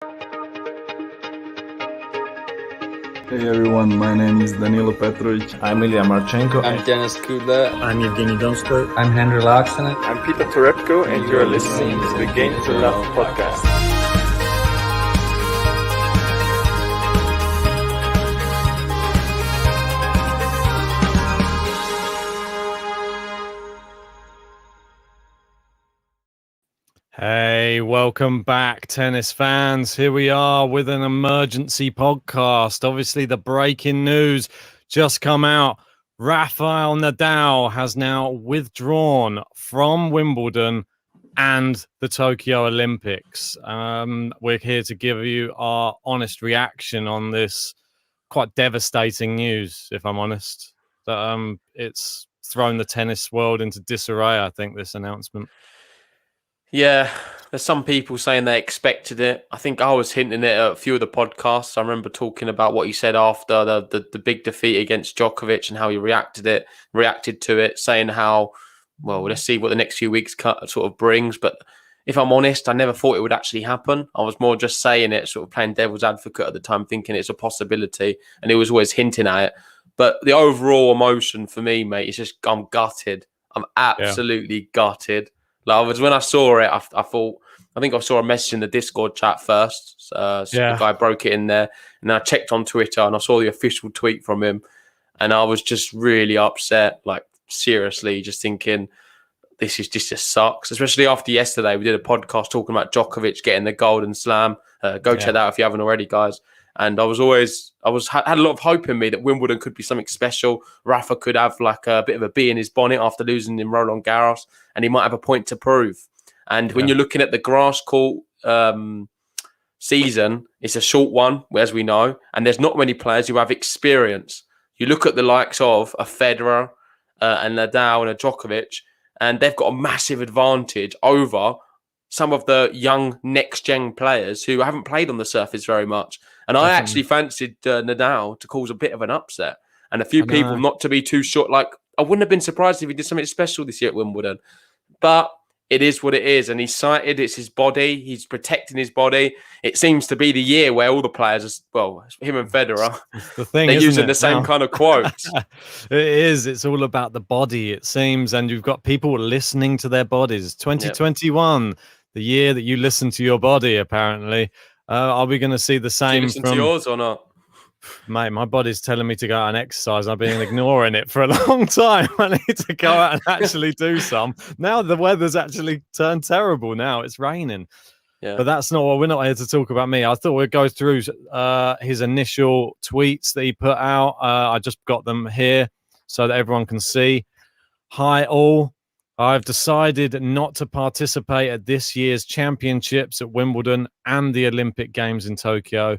Hey everyone, my name is Danilo Petrovic. I'm Ilya Marchenko. I'm Denis Kudla. I'm Evgeny Donskoy. I'm Henry Laaksonen. I'm Peter Torebko, and you're listening to the Game to Love podcast. Hey, welcome back, tennis fans. Here we are with an emergency podcast. Obviously, the breaking news just come out. Rafael Nadal has now withdrawn from Wimbledon and the Tokyo Olympics. We're here to give you our honest reaction on this quite devastating news, if I'm honest. It's thrown the tennis world into disarray, I think, this announcement. Yeah, there's some people saying they expected it. I think I was hinting it at a few of the podcasts. I remember talking about what he said after the big defeat against Djokovic and how he reacted to it, saying how, well, let's see what the next few weeks sort of brings. But if I'm honest, I never thought it would actually happen. I was more just saying it, sort of playing devil's advocate at the time, thinking it's a possibility, and he was always hinting at it. But the overall emotion for me, mate, is just I'm gutted. I'm absolutely gutted. Like, when I saw it, I think I saw a message in the Discord chat first. So the guy broke it in there, and I checked on Twitter and I saw the official tweet from him, and I was just really upset. Like, seriously, just thinking this just sucks. Especially after yesterday, we did a podcast talking about Djokovic getting the Golden Slam. Check that out if you haven't already, guys. And I had a lot of hope in me that Wimbledon could be something special. Rafa could have like a bit of a bee in his bonnet after losing in Roland Garros, and he might have a point to prove. And when you're looking at the grass court season, it's a short one, as we know, and there's not many players who have experience. You look at the likes of a Federer and Nadal and a Djokovic, and they've got a massive advantage over some of the young next-gen players who haven't played on the surface very much. And I actually fancied Nadal to cause a bit of an upset. And a few people not to be too short. Like, I wouldn't have been surprised if he did something special this year at Wimbledon. But it is what it is. And he's cited, it's his body. He's protecting his body. It seems to be the year where all the players, him and Federer, they're using the same kind of quotes. It is. It's all about the body, it seems. And you've got people listening to their bodies. 2021, the year that you listen to your body, apparently. Are we going to see the same? Do you listen to yours or not? Mate, my body's telling me to go out and exercise. I've been ignoring it for a long time. I need to go out and actually do some. Now the weather's actually turned terrible. Now it's raining. Yeah. But that's not what we're not here to talk about. Me, I thought we'd go through his initial tweets that he put out. I just got them here so that everyone can see. Hi all. I've decided not to participate at this year's championships at Wimbledon and the Olympic Games in Tokyo.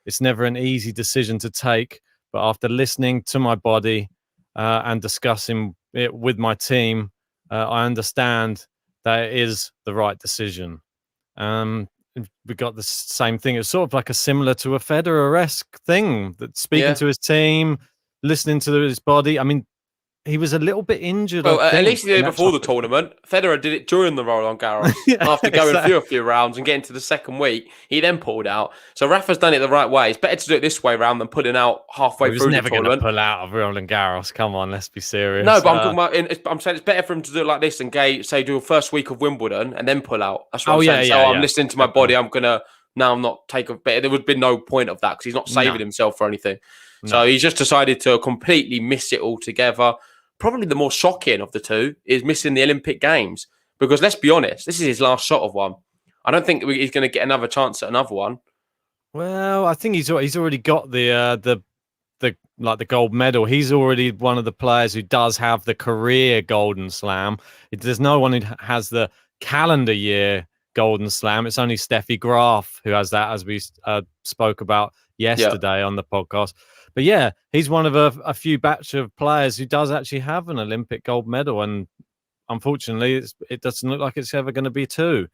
It's never an easy decision to take, but after listening to my body and discussing it with my team, I understand that it is the right decision. We got the same thing. It's sort of like similar to a Federer-esque thing, that speaking to his team, listening to his body. I mean, he was a little bit injured. Well, at least he did it before the tournament. Federer did it during the Roland Garros. After going through a few rounds and getting to the second week, he then pulled out. So Rafa's done it the right way. It's better to do it this way round than putting out halfway through the tournament. He was never going to pull out of Roland Garros. Come on, let's be serious. No, but I'm saying it's better for him to do it like this and do a first week of Wimbledon and then pull out. That's what I'm saying. I'm listening to my body. I'm not take a bet. There would have been no point of that because he's not saving himself for anything. No. So he's just decided to completely miss it altogether. Probably the more shocking of the two is missing the Olympic Games because let's be honest, this is his last shot of one. I don't think he's going to get another chance at another one. Well, I think he's already got the gold medal. He's already one of the players who does have the career Golden Slam. There's no one who has the calendar year Golden Slam. It's only Steffi Graf who has that, as we spoke about yesterday on the podcast. But yeah, he's one of a few batch of players who does actually have an Olympic gold medal. And unfortunately, it doesn't look like it's ever going to be two.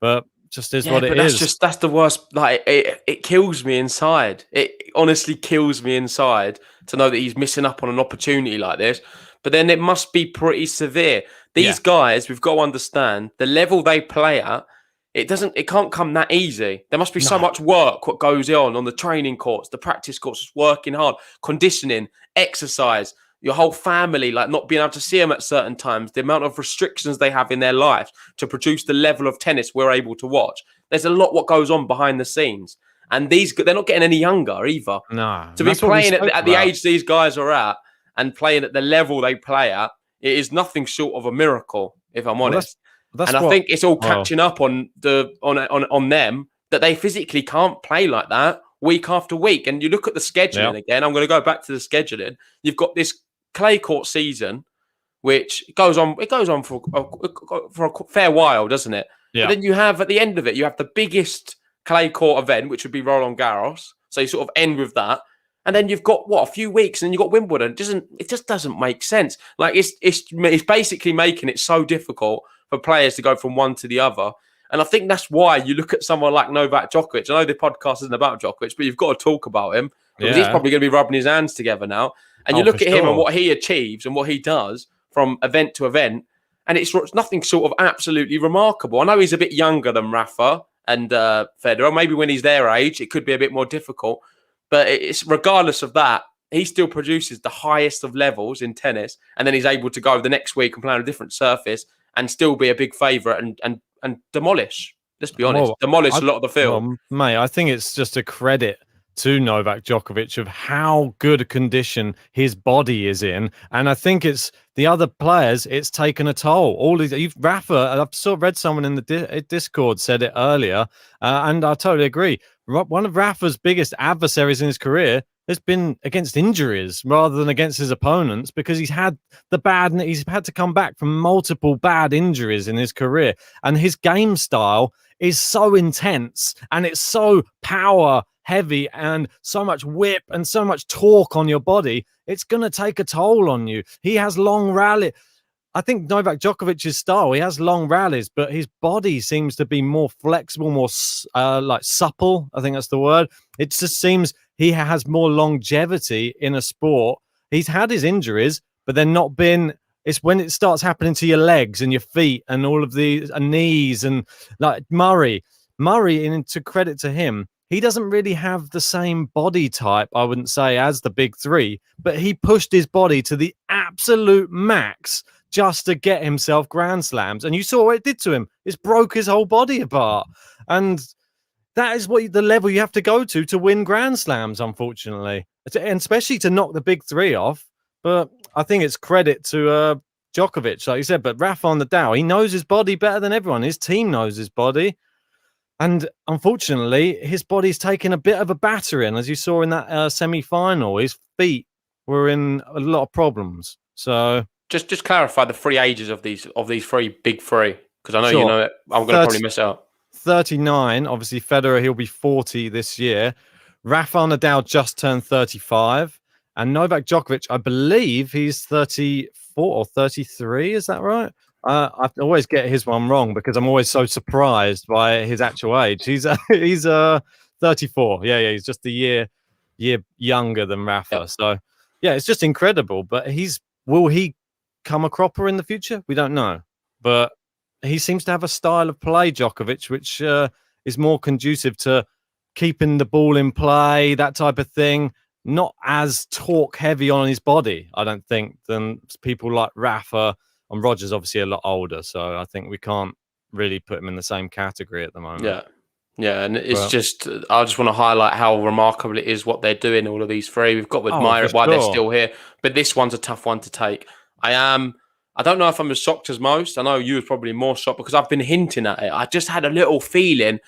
But just is what it is. That's the worst. Like it kills me inside. It honestly kills me inside to know that he's missing up on an opportunity like this. But then it must be pretty severe. These guys, we've got to understand the level they play at it can't come that easy. There must be so much work what goes on the training courts, the practice courts, working hard, conditioning, exercise, your whole family, like not being able to see them at certain times, the amount of restrictions they have in their lives to produce the level of tennis we're able to watch. There's a lot what goes on behind the scenes. And they're not getting any younger either. No. To be playing at the age these guys are at and playing at the level they play at, it is nothing short of a miracle, if I'm honest. I think it's all catching up on them that they physically can't play like that week after week. And you look at the scheduling again. I'm going to go back to the scheduling. You've got this clay court season, which goes on. It goes on for a fair while, doesn't it? Yeah. But then you have at the end of it, you have the biggest clay court event, which would be Roland Garros. So you sort of end with that. And then you've got a few weeks, and then you've got Wimbledon. It just doesn't make sense. Like it's basically making it so difficult for players to go from one to the other. And I think that's why you look at someone like Novak Djokovic. I know the podcast isn't about Djokovic, but you've got to talk about him because he's probably going to be rubbing his hands together now. And you look at him and what he achieves and what he does from event to event, and it's nothing short of absolutely remarkable. I know he's a bit younger than Rafa and Federer. Maybe when he's their age, it could be a bit more difficult. But it's regardless of that, he still produces the highest of levels in tennis, and then he's able to go the next week and play on a different surface and still be a big favourite and demolish. Let's be honest, demolish a lot of the field. Well, mate, I think it's just a credit to Novak Djokovic of how good a condition his body is in, and I think it's the other players. It's taken a toll. Rafa, I've sort of read someone in the Discord said it earlier, and I totally agree. One of Rafa's biggest adversaries in his career has been against injuries rather than against his opponents, because he's had to come back from multiple bad injuries in his career, and his game style is so intense and it's so power heavy and so much whip and so much torque on your body. It's going to take a toll on you. He has long rally. I think Novak Djokovic's style, he has long rallies, but his body seems to be more flexible, more like supple. I think that's the word. It just seems he has more longevity in a sport. He's had his injuries, but they're not been. It's when it starts happening to your legs and your feet and all of the knees, and like Murray, and to credit to him, he doesn't really have the same body type, I wouldn't say, as the big three, but he pushed his body to the absolute max just to get himself Grand Slams. And you saw what it did to him. It broke his whole body apart. And that is the level you have to go to win Grand Slams, unfortunately, and especially to knock the big three off. But I think it's credit to Djokovic, like you said. But Rafael Nadal, he knows his body better than everyone. His team knows his body. And unfortunately, his body's taken a bit of a battering, as you saw in that semi-final. His feet were in a lot of problems. So just clarify the three ages of these three big three, because I know you know it. I'm going to probably miss out. 39, obviously Federer, he'll be 40 this year. Rafael Nadal just turned 35. And Novak Djokovic, I believe he's 34 or 33. Is that right? I always get his one wrong because I'm always so surprised by his actual age. He's 34. Yeah, he's just a year younger than Rafa. Yep. So yeah, it's just incredible. But will he come a cropper in the future? We don't know. But he seems to have a style of play, Djokovic, which is more conducive to keeping the ball in play, that type of thing. Not as torque heavy on his body, I don't think, than people like Rafa. And Roger's obviously a lot older, so I think we can't really put him in the same category at the moment. Yeah, and it's I just want to highlight how remarkable it is what they're doing, all of these three. We've got to admire why they're still here, but this one's a tough one to take. I don't know if I'm as shocked as most. I know you were probably more shocked because I've been hinting at it. I just had a little feeling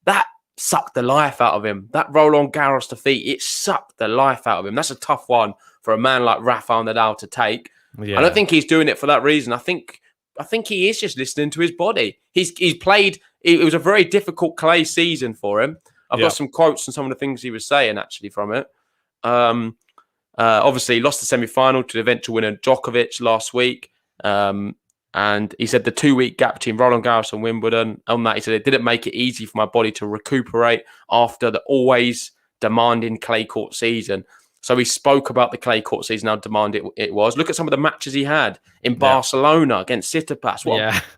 that sucked the life out of him. That Roland Garros defeat, it sucked the life out of him. That's a tough one for a man like Rafael Nadal to take. Yeah. I don't think he's doing it for that reason. I think he is just listening to his body. He's played. It was a very difficult clay season for him. I've got some quotes and some of the things he was saying actually from it. Obviously, he lost the semi-final to the eventual winner Djokovic last week. And he said the 2-week gap between Roland Garros and Wimbledon. On that, he said it didn't make it easy for my body to recuperate after the always demanding clay court season. So he spoke about the clay court season, how demanding it was. Look at some of the matches he had in Barcelona against Tsitsipas.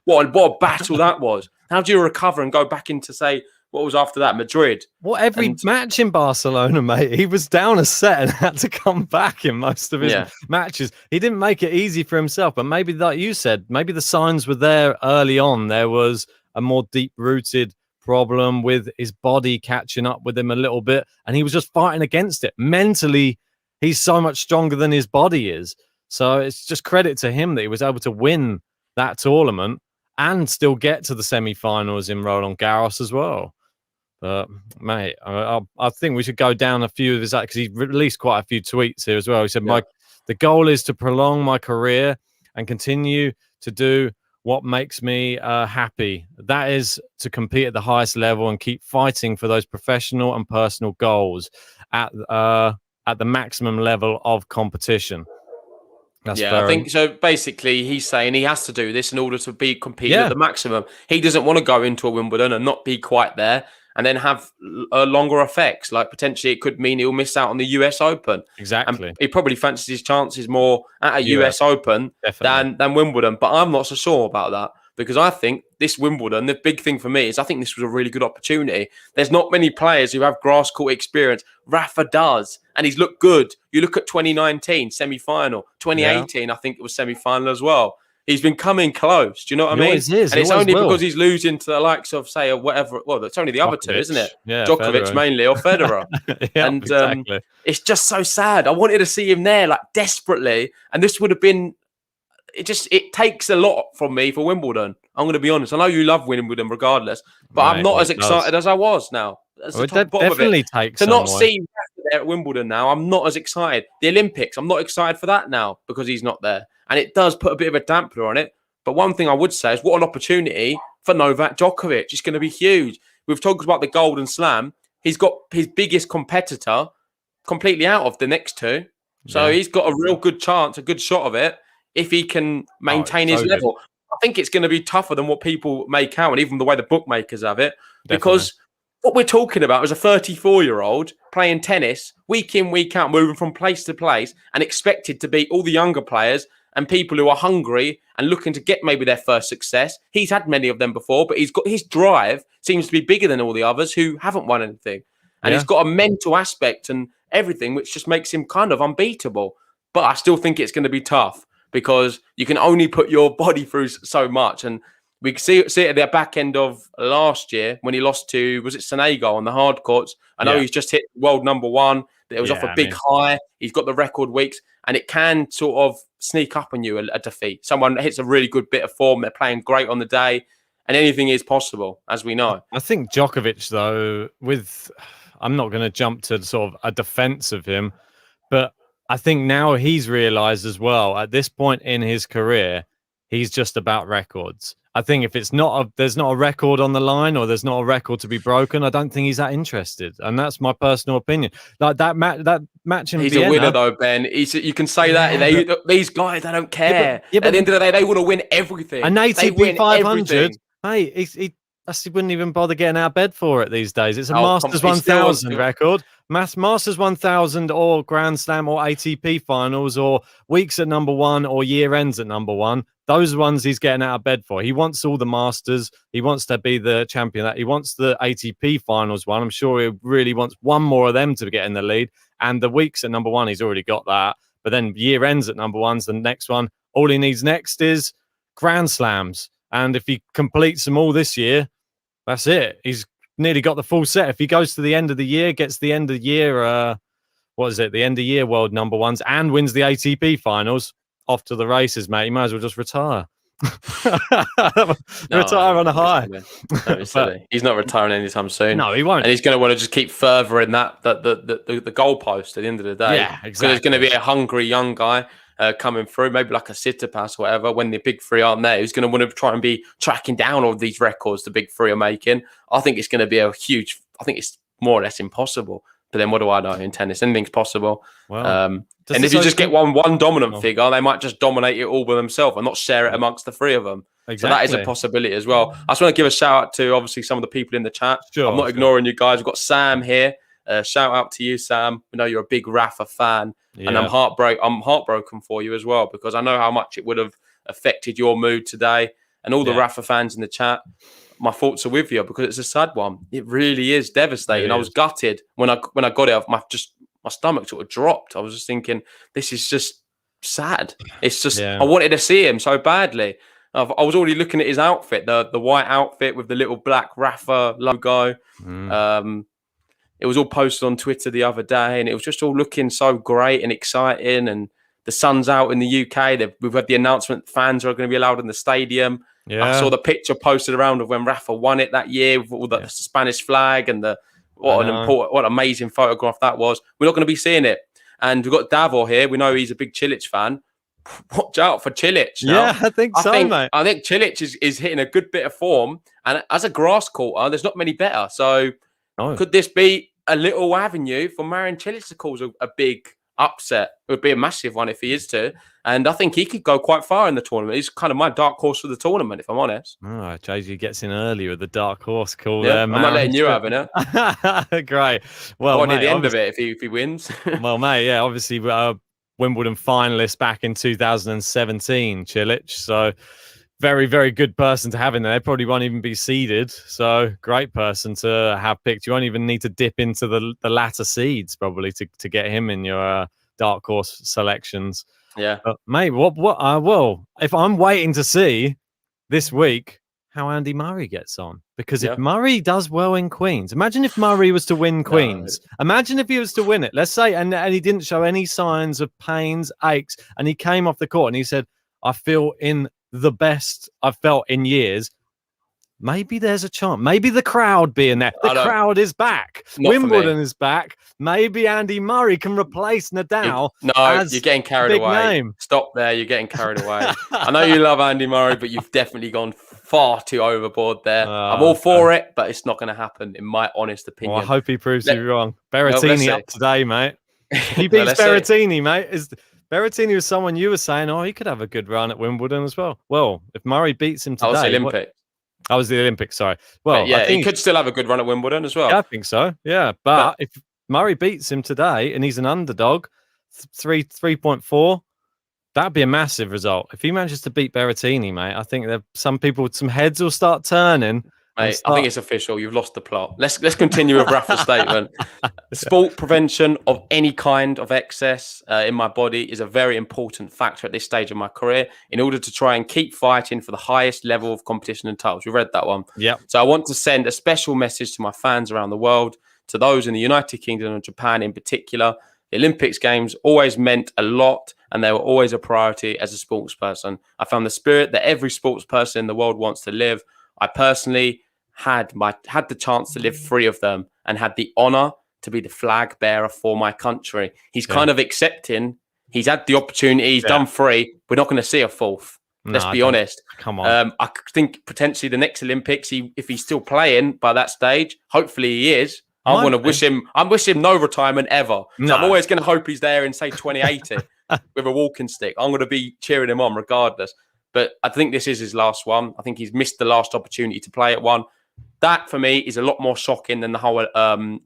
What a battle that was. How do you recover and go back into, say, what was after that? Madrid. Every match in Barcelona, mate, he was down a set and had to come back in most of his matches. He didn't make it easy for himself, but maybe, like you said, maybe the signs were there early on. There was a more deep-rooted problem with his body catching up with him a little bit, and he was just fighting against it. Mentally, he's so much stronger than his body is. So it's just credit to him that he was able to win that tournament and still get to the semi-finals in Roland Garros as well. But, mate, I think we should go down a few of his, because he released quite a few tweets here as well. He said, the goal is to prolong my career and continue to do what makes me happy. That is to compete at the highest level and keep fighting for those professional and personal goals at the maximum level of competition. I think so. Basically, he's saying he has to do this in order to compete at the maximum. He doesn't want to go into a Wimbledon and not be quite there and then have longer effects. Like, potentially it could mean he'll miss out on the US Open. Exactly. And he probably fancies his chances more at a US Open than Wimbledon. But I'm not so sure about that, because I think this Wimbledon, the big thing for me is I think this was a really good opportunity. There's not many players who have grass court experience. Rafa does, and he's looked good. You look at 2019 semi-final, 2018, I think it was semi-final as well. He's been coming close. Do you know what I mean? And it's only because he's losing to the likes of, say, whatever. Well, it's only the other two, isn't it? Yeah, Djokovic Federer. mainly, or Federer. And exactly. It's just so sad. I wanted to see him there, like, desperately. And this would have been. It takes a lot from me for Wimbledon. I'm going to be honest. I know you love Wimbledon regardless, but I'm not as excited as I was now. It definitely takes to not see Rafa there at Wimbledon now. I'm not as excited. The Olympics, I'm not excited for that now because he's not there, and it does put a bit of a dampener on it. But one thing I would say is, what an opportunity for Novak Djokovic. It's going to be huge. We've talked about the Golden Slam. He's got his biggest competitor completely out of the next two, so he's got a real good chance, a good shot of it, if he can maintain his level. I think it's going to be tougher than what people make out, and even the way the bookmakers have it, because what we're talking about is a 34-year-old playing tennis week in, week out, moving from place to place, and expected to beat all the younger players and people who are hungry and looking to get maybe their first success. He's had many of them before, but he's got his drive seems to be bigger than all the others who haven't won anything. And he's got a mental aspect and everything, which just makes him kind of unbeatable. But I still think it's going to be tough, because you can only put your body through so much. And we see it at the back end of last year when he lost to, was it Senegal on the hard courts? I know he's just hit world number one. It was off a big high. He's got the record weeks, and it can sort of sneak up on you, a defeat. Someone hits a really good bit of form. They're playing great on the day, and anything is possible, as we know. I think Djokovic, though, I'm not going to jump to sort of a defense of him, but I think now he's realized as well, at this point in his career, he's just about records. I think if there's not a record on the line, or there's not a record to be broken, I don't think he's that interested. And that's my personal opinion. Like that match in He's Vienna, a winner, though, Ben. You can say that. These guys, they don't care. At the end of the day, they want to win everything. An ATP 500, hey, he wouldn't even bother getting out of bed for it these days. It's a Masters 1000 record. Masters 1000 or Grand Slam or ATP finals or weeks at number one or year ends at number one. Those are ones he's getting out of bed for. He wants all the Masters. He wants to be the champion. He wants the ATP finals one. I'm sure he really wants one more of them to get in the lead. And the weeks at number one, he's already got that. But then year ends at number one's the next one. All he needs next is Grand Slams. And if he completes them all this year, that's it. He's nearly got the full set. If he goes to the end of the year, gets the end of the year, the end of year world number ones, and wins the ATP finals, off to the races, mate. You might as well just retire. Retire on a high. He's not retiring anytime soon. No, he won't. And he's going to want to just keep furthering the goalpost at the end of the day. Yeah, exactly. So there's going to be a hungry young guy coming through, maybe like a Tsitsipas or whatever, when the big three aren't there, who's going to want to try and be tracking down all these records the big three are making. I think it's going to be I think it's more or less impossible. But then what do I know in tennis? Anything's possible. Well, and if you just get one dominant figure, they might just dominate it all by themselves and not share it amongst the three of them. Exactly. So that is a possibility as well. I just want to give a shout out to obviously some of the people in the chat. I'm not ignoring you guys. We've got Sam here. Shout out to you, Sam. We know you're a big Rafa fan, and I'm heartbroken for you as well, because I know how much it would have affected your mood today. And all the Rafa fans in the chat, my thoughts are with you, because it's a sad one. It really is devastating. I was gutted when I got it. My stomach sort of dropped. I was just thinking, this is just sad. It's just I wanted to see him so badly. I was already looking at his outfit, the white outfit with the little black Rafa logo. It was all posted on Twitter the other day, and it was just all looking so great and exciting. And the sun's out in the UK. We've had the announcement fans are going to be allowed in the stadium. I saw the picture posted around of when Rafa won it that year with all the Spanish flag and what an amazing photograph that was. We're not going to be seeing it. And we've got Davor here. We know he's a big Cilic fan. Watch out for Cilic now. Yeah, I think so, mate. I think Cilic is hitting a good bit of form. And as a grass courter, there's not many better. So could this be a little avenue for Marin Cilic to cause a big upset? It would be a massive one if he is to. And I think he could go quite far in the tournament. He's kind of my dark horse for the tournament, if I'm honest. Oh, JG gets in early with the dark horse call. I'm not letting you have it. Great. Well, near the end of it if he wins. Well, mate, obviously Wimbledon finalist back in 2017, Cilic. So very, very good person to have in there. They probably won't even be seeded. So great person to have picked. You won't even need to dip into the latter seeds probably to get him in your dark horse selections. Yeah, mate. Well, if I'm waiting to see this week how Andy Murray gets on, because if Murray does well in Queens, imagine if Murray was to win Queens. Imagine if he was to win it. Let's say, and he didn't show any signs of pains, aches, and he came off the court and he said, "I feel in the best I've felt in years." Maybe there's a chance. Maybe the crowd being there. The crowd is back. Wimbledon is back. Maybe Andy Murray can replace Nadal. You're getting carried away. Stop there. You're getting carried away. I know you love Andy Murray, but you've definitely gone far too overboard there. I'm all for it, but it's not going to happen, in my honest opinion. Well, I hope he proves you wrong. Berrettini up today, mate. He beats Berrettini, mate. Berrettini was someone you were saying, he could have a good run at Wimbledon as well. Well, if Murray beats him today... I was the Olympics, sorry. Well, I think he could still have a good run at Wimbledon as well. Yeah, I think so. Yeah, but if Murray beats him today and he's an underdog, 3.4, that'd be a massive result. If he manages to beat Berrettini, mate, I think that some heads will start turning. Mate, I think it's official. You've lost the plot. Let's continue with Rafa's statement. Sport prevention of any kind of excess in my body is a very important factor at this stage of my career in order to try and keep fighting for the highest level of competition and titles. We read that one. Yeah. So I want to send a special message to my fans around the world, to those in the United Kingdom and Japan in particular. The Olympics Games always meant a lot, and they were always a priority as a sports person. I found the spirit that every sports person in the world wants to live. I personally had the chance to live free of them and had the honor to be the flag bearer for my country. He's kind of accepting. He's had the opportunity. He's done three. We're not going to see a fourth. Let's be honest. Come on. I think potentially the next Olympics, if he's still playing by that stage, hopefully he is. I'm going to wish him. I'm wishing no retirement ever. No. So I'm always going to hope he's there in say 2080 with a walking stick. I'm going to be cheering him on regardless. But I think this is his last one. I think he's missed the last opportunity to play at one. That, for me, is a lot more shocking than the whole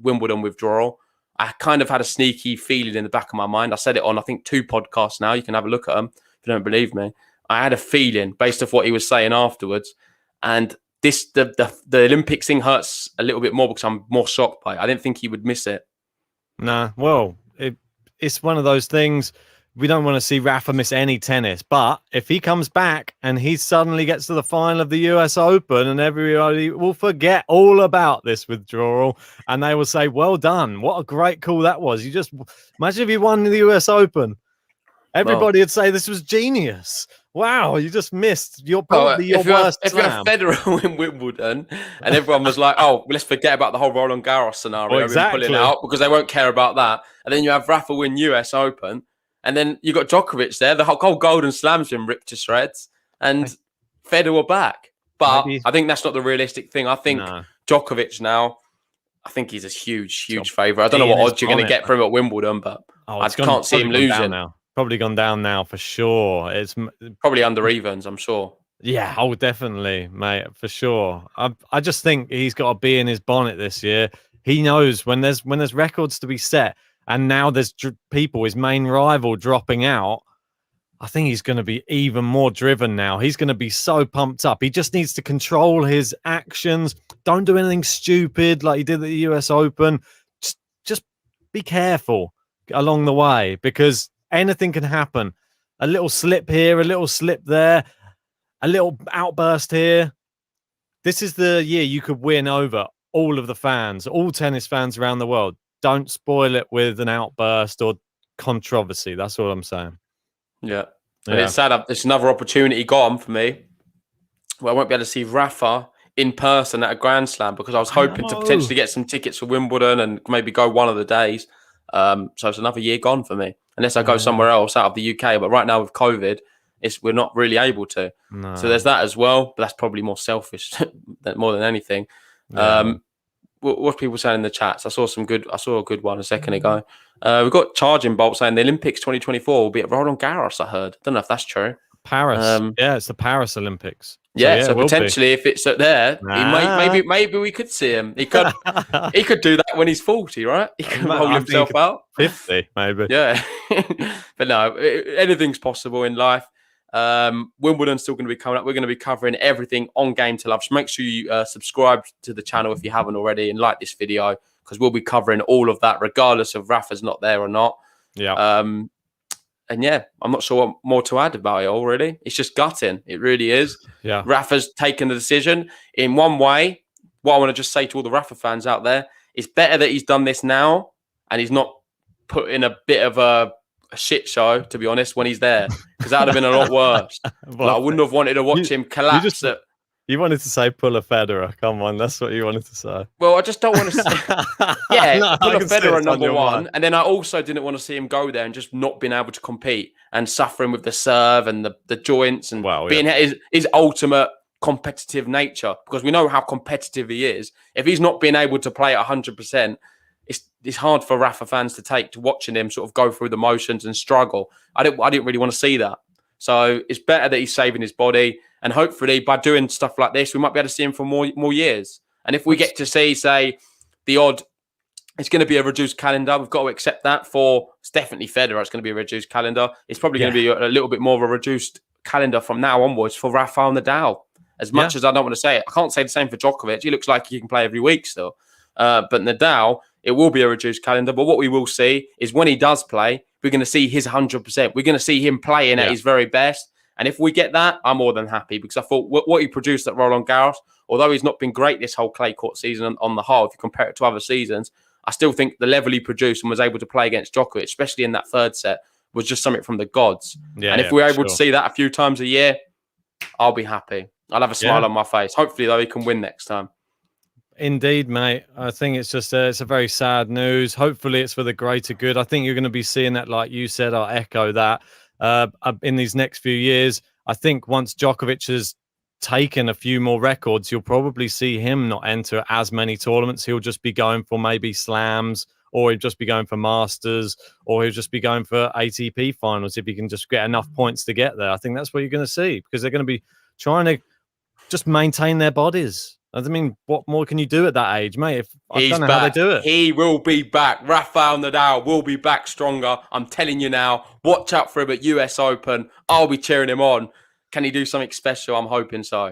Wimbledon withdrawal. I kind of had a sneaky feeling in the back of my mind. I said it on, I think, 2 podcasts now. You can have a look at them if you don't believe me. I had a feeling based off what he was saying afterwards. And the Olympics thing hurts a little bit more because I'm more shocked by it. I didn't think he would miss it. Nah, well, it's one of those things. We don't want to see Rafa miss any tennis, but if he comes back and he suddenly gets to the final of the US Open and everybody will forget all about this withdrawal and they will say, well done. What a great call that was. You just imagine if you won the US Open. Everybody would say this was genius. Wow, you just missed your worst slam. If you're a Federer in Wimbledon and everyone was like, let's forget about the whole Roland Garros scenario and pulling out because they won't care about that. And then you have Rafa win US Open. And then you got Djokovic there. The whole Golden Slam's been ripped to shreds. And Federer back. But I think that's not the realistic thing. I think Djokovic now, I think he's a huge favourite. I don't know what odds you're going to get from him at Wimbledon, but I can't see him losing. Probably gone down now for sure. It's probably under evens, I'm sure. Yeah, definitely, mate, for sure. I just think he's got to be in his bonnet this year. He knows when there's records to be set, and now there's people, his main rival, dropping out. I think he's going to be even more driven now. He's going to be so pumped up. He just needs to control his actions. Don't do anything stupid like he did at the US Open. Just be careful along the way, because anything can happen. A little slip here, a little slip there, a little outburst here. This is the year you could win over all of the fans, all tennis fans around the world. Don't spoil it with an outburst or controversy. That's all I'm saying. Yeah. And it's sad. It's another opportunity gone for me. Well, I won't be able to see Rafa in person at a Grand Slam, because I was hoping to potentially get some tickets for Wimbledon and maybe go one of the days. So it's another year gone for me, unless I go somewhere else out of the UK. But right now with COVID, we're not really able to. No. So there's that as well. But that's probably more selfish more than anything. Yeah. What people saying in the chats? I saw a good one a second ago. We've got Charging Bolt saying the Olympics 2024 will be at Roland Garros. I heard. Don't know if that's true. Paris. It's the Paris Olympics. So potentially, if it's at there, maybe we could see him. He could he could do that when he's 40, right? He can roll himself out. 50, maybe. Yeah, but no, anything's possible in life. Wimbledon's still going to be coming up. We're going to be covering everything on Game to Love. So make sure you subscribe to the channel if you haven't already, and like this video, because we'll be covering all of that, regardless of Rafa's not there or not. Yeah. And yeah, I'm not sure what more to add about it all, really. It's just gutting. It really is. Yeah. Rafa's taken the decision. In one way, what I want to just say to all the Rafa fans out there, it's better that he's done this now and he's not put in a bit of a shit show, to be honest, when he's there, because that would have been a lot worse. I wouldn't have wanted to watch him collapse. You wanted to say pull a Federer. Come on, that's what you wanted to say. Well, I just don't want to say... Yeah, pull a Federer number one. And then I also didn't want to see him go there and just not being able to compete and suffering with the serve and the joints and being his ultimate competitive nature, because we know how competitive he is. If he's not being able to play at 100%, it's hard for Rafa fans to take to watching him sort of go through the motions and struggle. I didn't really want to see that. So it's better that he's saving his body. And hopefully by doing stuff like this, we might be able to see him for more years. And if we get to see, say, the odd, it's going to be a reduced calendar. We've got to accept that. It's definitely Federer. It's going to be a reduced calendar. It's probably going to be a little bit more of a reduced calendar from now onwards for Rafael Nadal. As much as I don't want to say it, I can't say the same for Djokovic. He looks like he can play every week still. But Nadal, it will be a reduced calendar. But what we will see is when he does play, we're going to see his 100%. We're going to see him playing at his very best. And if we get that, I'm more than happy, because I thought what he produced at Roland Garros, although he's not been great this whole clay court season on the whole, if you compare it to other seasons, I still think the level he produced and was able to play against Djokovic, especially in that third set, was just something from the gods. Yeah, and if we're able to see that a few times a year, I'll be happy. I'll have a smile on my face. Hopefully, though, he can win next time. Indeed, mate. I think it's just it's a very sad news. Hopefully, it's for the greater good. I think you're going to be seeing that, like you said. I'll echo that. In these next few years, I think once Djokovic has taken a few more records, you'll probably see him not enter as many tournaments. He'll just be going for maybe slams, or he'll just be going for masters, or he'll just be going for ATP finals if he can just get enough points to get there. I think that's what you're going to see, because they're going to be trying to just maintain their bodies. I mean, what more can you do at that age, mate? I don't know how they do it. He will be back. Rafael Nadal will be back stronger. I'm telling you now. Watch out for him at US Open. I'll be cheering him on. Can he do something special? I'm hoping so.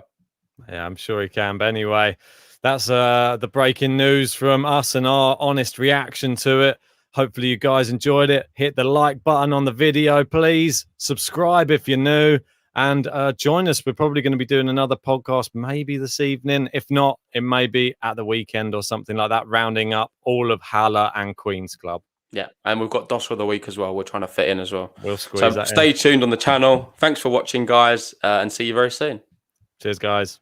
Yeah, I'm sure he can. But anyway, that's the breaking news from us and our honest reaction to it. Hopefully you guys enjoyed it. Hit the like button on the video, please. Subscribe if you're new. And join us. We're probably going to be doing another podcast maybe this evening. If not, it may be at the weekend or something like that, rounding up all of Halle and Queen's Club. Yeah, and we've got DOS of the week as well. We're trying to fit in as well. We'll squeeze that in. Stay tuned on the channel. Thanks for watching, guys, and see you very soon. Cheers, guys.